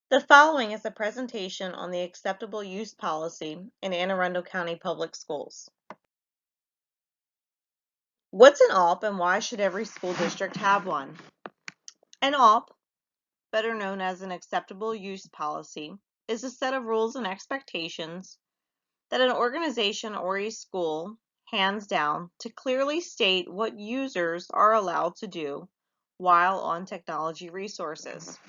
The following is a presentation on the acceptable use policy in Anne Arundel County Public Schools. What's an AUP and why should every school district have one? An AUP, better known as an acceptable use policy, is a set of rules and expectations that an organization or a school hands down to clearly state what users are allowed to do while on technology resources.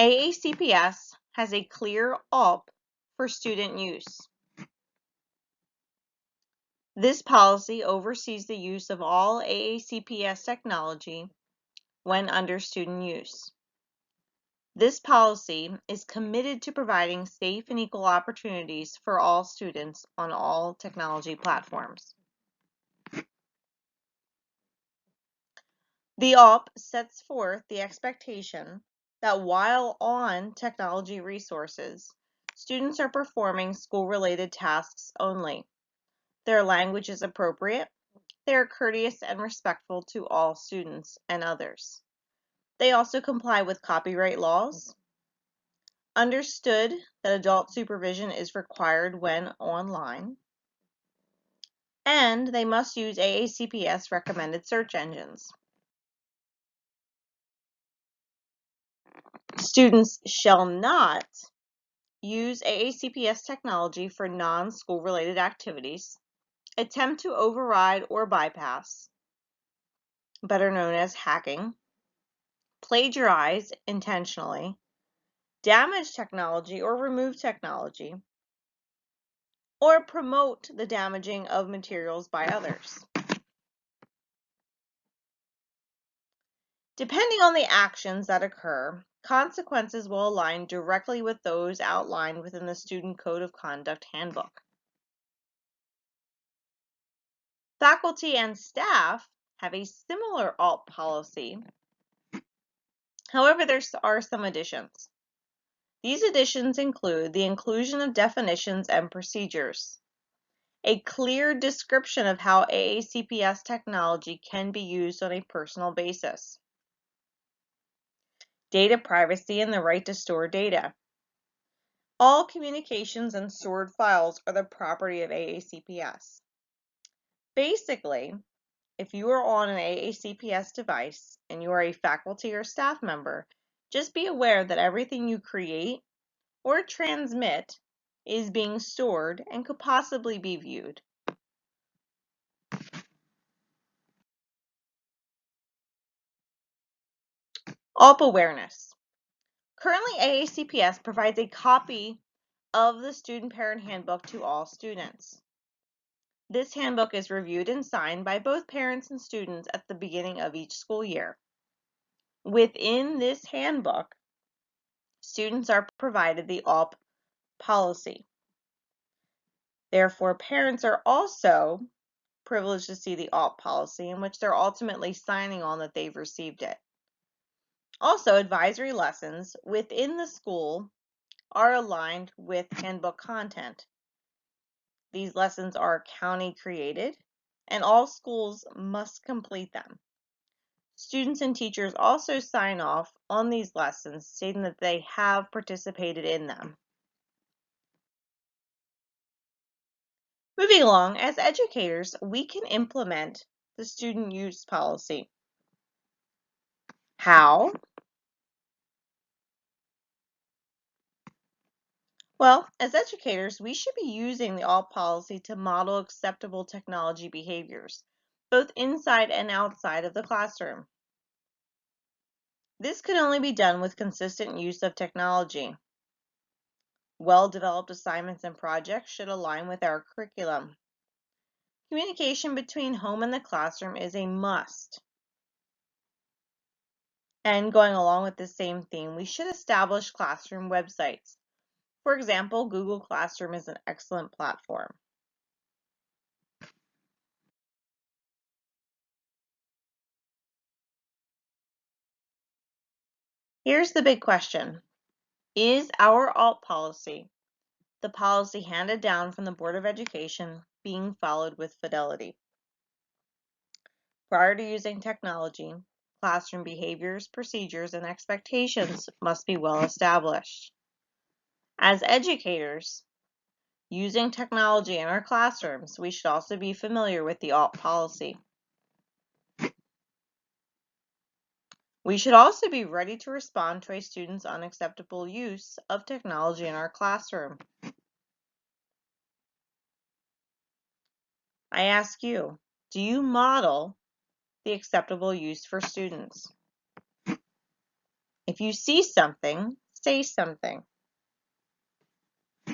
AACPS has a clear AUP for student use. This policy oversees the use of all AACPS technology when under student use. This policy is committed to providing safe and equal opportunities for all students on all technology platforms. The AUP sets forth the expectation that while on technology resources, students are performing school-related tasks only. Their language is appropriate. They are courteous and respectful to all students and others. They also comply with copyright laws, understood that adult supervision is required when online, and they must use AACPS recommended search engines. Students shall not use AACPS technology for non-school related activities, attempt to override or bypass, better known as hacking, plagiarize intentionally, damage technology or remove technology, or promote the damaging of materials by others. Depending on the actions that occur, consequences will align directly with those outlined within the Student Code of Conduct Handbook. Faculty and staff have a similar AUP policy. However, there are some additions. These additions include the inclusion of definitions and procedures, a clear description of how AACPS technology can be used on a personal basis, data privacy and the right to store data. All communications and stored files are the property of AACPS. Basically, if you are on an AACPS device and you are a faculty or staff member, just be aware that everything you create or transmit is being stored and could possibly be viewed. AUP awareness. Currently, AACPS provides a copy of the Student Parent Handbook to all students. This handbook is reviewed and signed by both parents and students at the beginning of each school year. Within this handbook, students are provided the AUP policy. Therefore, parents are also privileged to see the AUP policy in which they're ultimately signing on that they've received it. Also, advisory lessons within the school are aligned with handbook content. These lessons are county created and all schools must complete them. Students and teachers also sign off on these lessons, stating that they have participated in them. Moving along, as educators, we can implement the student use policy. How? Well, as educators, we should be using the AUP policy to model acceptable technology behaviors, both inside and outside of the classroom. This can only be done with consistent use of technology. Well-developed assignments and projects should align with our curriculum. Communication between home and the classroom is a must. And going along with the same theme, we should establish classroom websites. For example, Google Classroom is an excellent platform. Here's the big question. Is our AUP policy, the policy handed down from the Board of Education, being followed with fidelity? Prior to using technology, classroom behaviors, procedures, and expectations must be well established. As educators, using technology in our classrooms, we should also be familiar with the AUP policy. We should also be ready to respond to a student's unacceptable use of technology in our classroom. I ask you, do you model the acceptable use for students? If you see something, say something.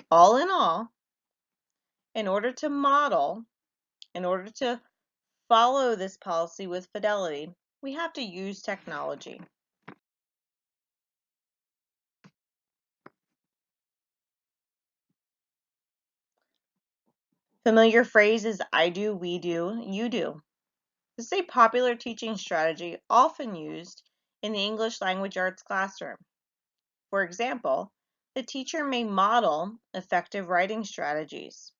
All in all, in order to follow this policy with fidelity, we have to use technology. Familiar phrase is I do, we do, you do. This is a popular teaching strategy often used in the English language arts classroom. For example, the teacher may model effective writing strategies.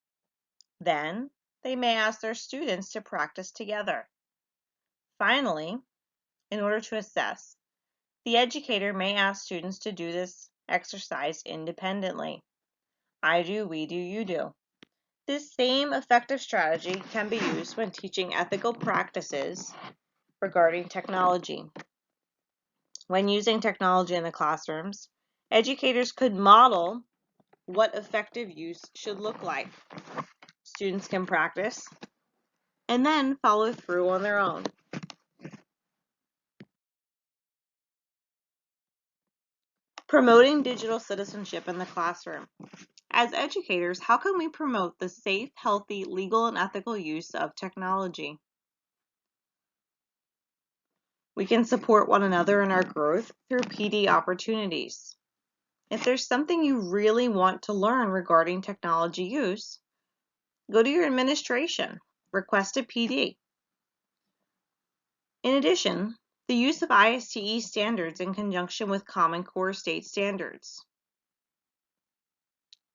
Then, they may ask their students to practice together. Finally, in order to assess, the educator may ask students to do this exercise independently. I do, we do, you do. This same effective strategy can be used when teaching ethical practices regarding technology. When using technology in the classrooms, educators could model what effective use should look like. Students can practice and then follow through on their own. Promoting digital citizenship in the classroom. As educators, how can we promote the safe, healthy, legal, and ethical use of technology? We can support one another in our growth through PD opportunities. If there's something you really want to learn regarding technology use, go to your administration, request a PD. In addition, the use of ISTE standards in conjunction with Common Core state standards.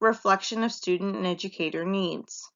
Reflection of student and educator needs.